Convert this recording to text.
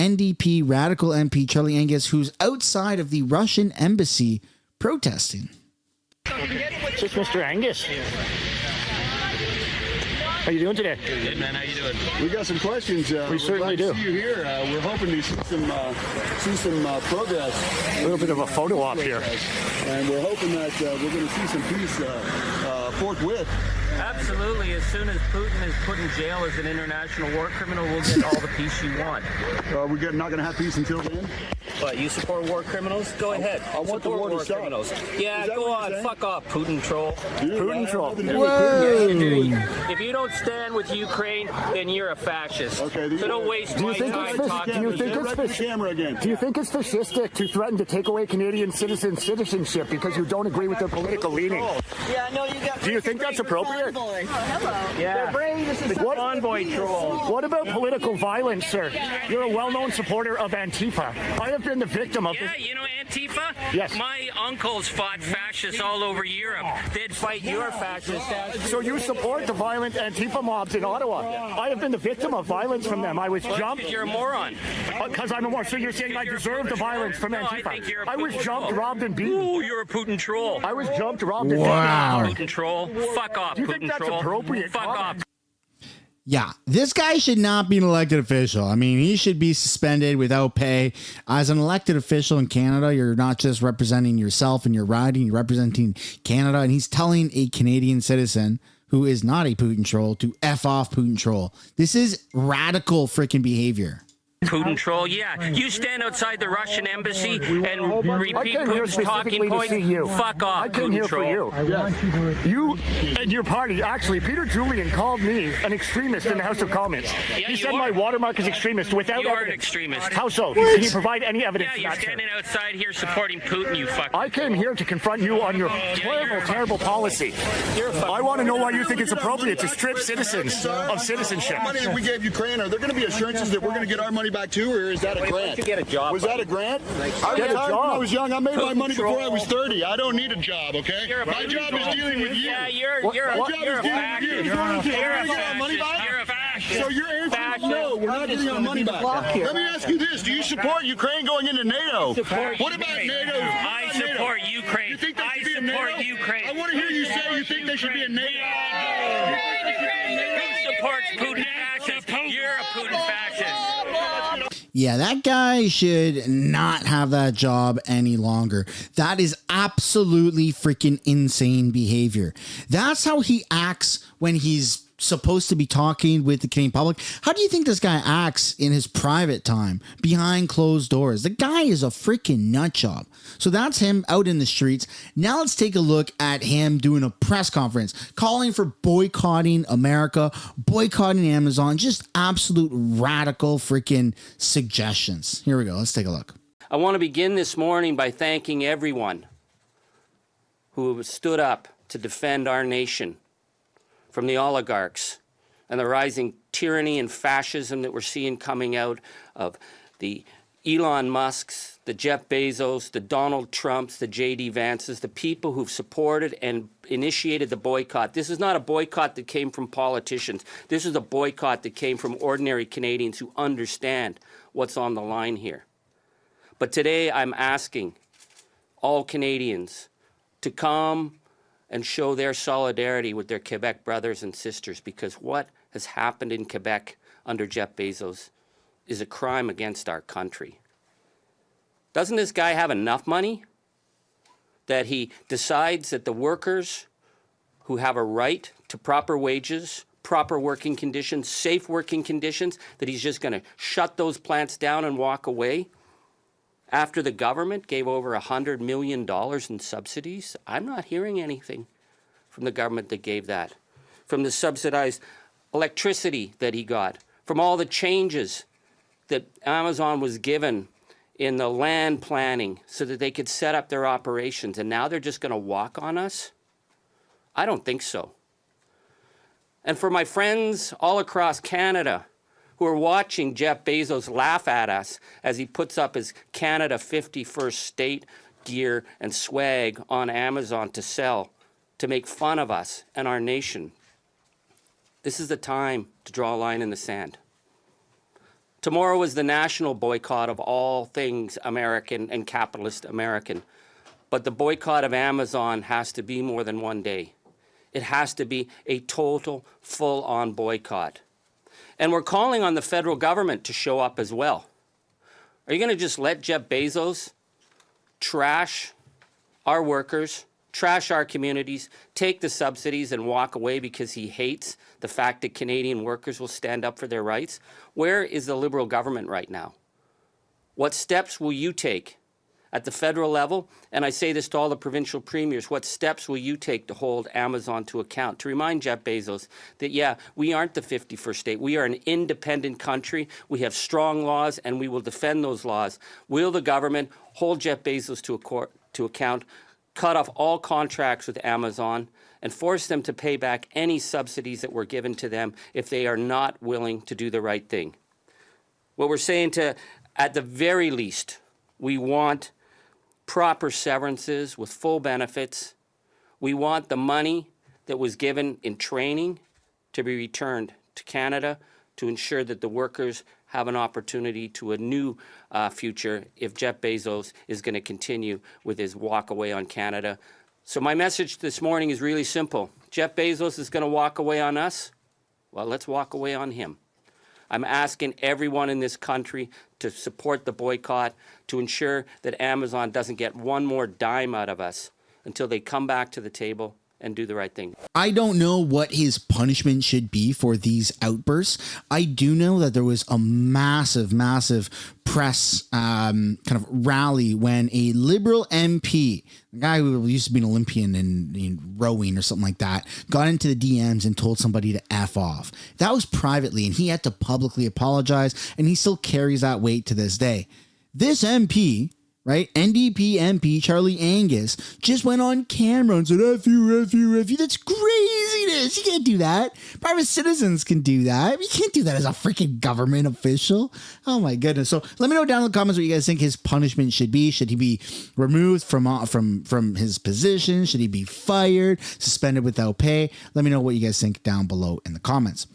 NDP radical MP Charlie Angus, who's outside of the Russian embassy protesting. It's just Mr. Angus. How you doing today? Good, man. How you doing? We got some questions. We certainly do. See you here. We're hoping to see some progress. A little bit of a photo op here. And we're hoping that we're going to see some peace forthwith. Absolutely. As soon as Putin is put in jail as an international war criminal, we'll get all the peace you want. We're not going to have peace until then? But you support war criminals? Go ahead. I want the war to stop. Criminals. Yeah, go on. Fuck off, Putin troll. Putin troll. Whoa! If you don't stand with Ukraine, then you're a fascist. Okay, so don't waste my time talking. Do you think it's fascistic to threaten to take away Canadian citizenship because you don't agree with their political leaning? Yeah, no, you got. Do you think that's appropriate? Hello. Yeah. This is the convoy troll. What about political violence, sir? You're a well-known supporter of Antifa. I have been the victim of this. Yeah, you know Antifa? Yes. My uncles fought fascists all over Europe. They'd fight your fascists. So you support the violent Antifa mobs in Ottawa? I have been the victim of violence from them. I was jumped. You're a moron. Because I'm a moron. So you're saying I deserve the violence from Antifa? I think you're a I was Putin jumped, troll. robbed, and beaten. Ooh, you're a Putin troll. I was jumped, robbed, and Wow. Putin troll. Fuck off, Do you Putin think that's troll. appropriate? Fuck off. Yeah, this guy should not be an elected official. I mean, he should be suspended without pay. As an elected official in Canada, you're not just representing yourself and your riding, you're representing Canada. And he's telling a Canadian citizen who is not a Putin troll to F off Putin troll. This is radical freaking behavior. Putin troll, yeah. You stand outside the Russian embassy and repeat Putin's talking points. Fuck off, I came Putin here troll. for you. You and your party, actually, Peter Julian called me an extremist in the House of Commons. Yeah, He you said are. my watermark is extremist without You are an evidence. extremist. How so? Can you provide any evidence Yeah, for you're that, sir? standing outside here supporting Putin, you fuck. I came here to confront you on your terrible policy. I want to know why you think it's appropriate to strip citizens of citizenship. The money that we gave Ukraine, are there going to be assurances that we're going to get our money back too, or is that a Why grant? don't you get a job? Was that a grant? I was Get a retired when job. I was young. I made my Putin money before I troll. was 30. I don't need a job, okay? You're a My Putin job troll. is dealing with you. Yeah, you're My a job is dealing with you. fascist. You're You're going to a get our money fascist. back? You're a fascist. So your answer is no, we're not getting our money back. Let me ask you this. Do you support Ukraine going into NATO? What about NATO? I support Ukraine. You think they I should be in support NATO? Ukraine. I want to hear you say you think they should be in NATO. Who supports Putin fascist? You're a Putin fascist. Yeah, that guy should not have that job any longer. That is absolutely freaking insane behavior. That's how he acts when he's supposed to be talking with the Canadian public. How do you think this guy acts in his private time behind closed doors? The guy is a freaking nut job. So that's him out in the streets. Now let's take a look at him doing a press conference calling for boycotting America, boycotting Amazon, just absolute radical freaking suggestions. Here we go. Let's take a look. I want to begin this morning by thanking everyone who stood up to defend our nation from the oligarchs and the rising tyranny and fascism that we're seeing coming out of the Elon Musks, the Jeff Bezos, the Donald Trumps, the J.D. Vances, the people who've supported and initiated the boycott. This is not a boycott that came from politicians. This is a boycott that came from ordinary Canadians who understand what's on the line here. But today I'm asking all Canadians to come and show their solidarity with their Quebec brothers and sisters, because what has happened in Quebec under Jeff Bezos is a crime against our country. Doesn't this guy have enough money that he decides that the workers who have a right to proper wages, proper working conditions, safe working conditions, that he's just going to shut those plants down and walk away? After the government gave over $100 million in subsidies? I'm not hearing anything from the government that gave that. From the subsidized electricity that he got, from all the changes that Amazon was given in the land planning so that they could set up their operations, and now they're just going to walk on us? I don't think so. And for my friends all across Canada who are watching Jeff Bezos laugh at us as he puts up his Canada 51st state gear and swag on Amazon to sell, to make fun of us and our nation, this is the time to draw a line in the sand. Tomorrow is the national boycott of all things American and capitalist American. But the boycott of Amazon has to be more than one day. It has to be a total, full-on boycott. And we're calling on the federal government to show up as well. Are you going to just let Jeff Bezos trash our workers, trash our communities, take the subsidies and walk away because he hates the fact that Canadian workers will stand up for their rights? Where is the Liberal government right now? What steps will you take at the federal level? And I say this to all the provincial premiers, what steps will you take to hold Amazon to account? To remind Jeff Bezos that, yeah, we aren't the 51st state. We are an independent country. We have strong laws, and we will defend those laws. Will the government hold Jeff Bezos to account, cut off all contracts with Amazon, and force them to pay back any subsidies that were given to them if they are not willing to do the right thing? What we're saying to, at the very least, we want proper severances with full benefits. We want the money that was given in training to be returned to Canada to ensure that the workers have an opportunity to a new future if Jeff Bezos is going to continue with his walk away on Canada. So my message this morning is really simple. Jeff Bezos is going to walk away on us. Well, let's walk away on him. I'm asking everyone in this country to support the boycott, to ensure that Amazon doesn't get one more dime out of us until they come back to the table and do the right thing. I don't know what his punishment should be for these outbursts. I do know that there was a massive press kind of rally when a Liberal MP, a guy who used to be an Olympian in rowing or something like that, got into the DMs and told somebody to F off. That was privately, and he had to publicly apologize, and he still carries that weight to this day. This MP, right, NDP MP Charlie Angus, just went on camera and said, F you, F you, F you. That's craziness. You can't do that. Private citizens can do that. You can't do that as a freaking government official. Oh my goodness. So let me know down in the comments what you guys think his punishment should be. Should he be removed from his position? Should he be fired, suspended without pay? Let me know what you guys think down below in the comments.